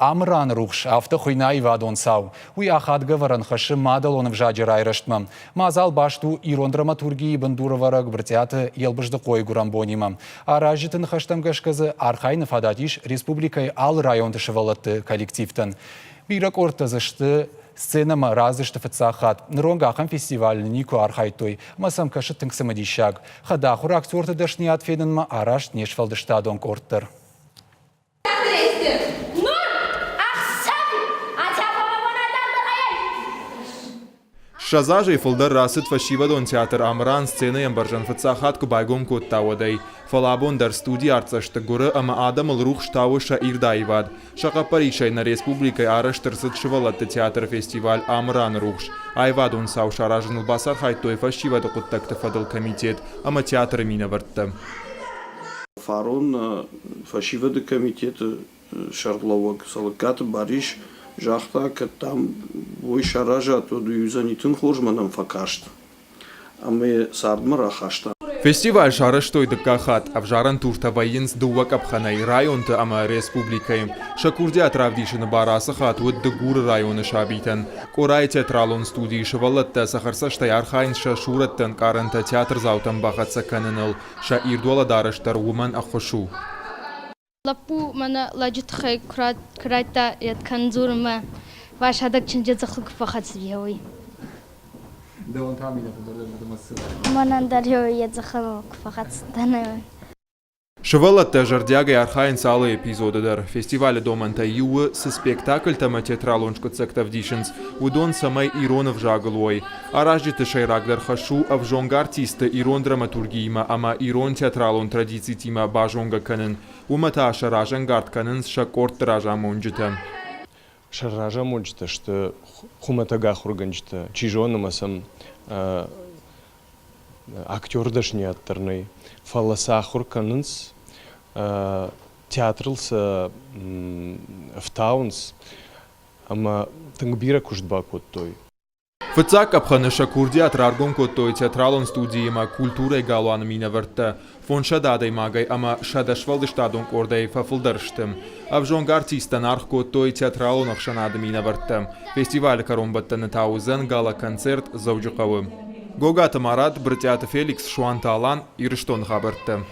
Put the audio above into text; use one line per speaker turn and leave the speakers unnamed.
Amran ruhş hafta xuynay vadon sav. Uy axad gavaran xaşı madal onu vjajer ayrıştmam. Mazal baştu İran dramaturgiyi bindura varag birtiyatı yelbıjdı koy guram bonimam. Arajitın xaştam gaşkazı arkayını fadatiş Respublikayı al rayonda şıvalatı kolektivten. Birak ortazıştı Сценама разышты фацахат. Нронгахан фестиваль Нико Архайтой. Масам кашыт тыңсымадишаг. Хадахур актерты дашният феденма араш нешфалдыштадон корттыр.
Шазажей фолдар расыт фашивадон театр Амран сцена ямбаржан фацахат ку байгом коттавадай. Фалабон дар студии арцашты гуры ама адамыл рух штавы ша ирдаивад. Шақапаришай на республикай араштырсыт шывалатты театр фестиваль Амран рухш. Айвадон сау шаражыныл басар хайтой фашивады құттакты фадыл комитет, ама театр мина вартты.
Фарон фашивады комитет шарловак салыкаты бариш жахта там бой шаража то юзанитын хложманам факашт. А мы сардмара хашта.
Фестиваль шараштой дыкахат, авжаран турта военс дуак абханай районты ама республикаем. Шакурдя травдишины барасы хатуыт дыгуры районы шабитан. Корай театралон студии шывалатта сахарсаштай архайн ша шураттан каранта театр заутан бахатса каныныл. Ша ирдуала дарыштар уман ахошу.
Лапу мана ладжитхай крайта ятканзурма вашадак чинджазахлык фахатсвияוי.
Да он там меня подорожил.
Манандарё ядзахлык фахатсданай.
Шывалатта жардягай архайн салы эпизодыдар. Фестивале доманта юы со спектакль тама театралоншко цектавдишенс удон самай Иронов жаглой. Аражжиты шайрагдар хашу авжонга артиста Ирон драматургийма ама Ирон театралон традиций тима бажонга канын. Умата шаражан гард канын шакорт ража монджита.
Шаража монджита, что хуматага хурганджита. Чижонамасам актер дашни аттерный. Фаласахур канынс театрылса в таунс, ама тангбира куштба коттой.
Фацак абханы шакурдя траргон коттой театралон студии ма культурой галуан мина варта. Фон шададай магай ама шадашвалды штадон кордай фафылдарштым. Авжонга артистан арх коттой театралон ахшанады мина варта. Фестиваль каромбаттаны таузен гала-концерт зауджықавы. Гогата Марат, братята Феликс Шуанталан и Риштон Хабарта.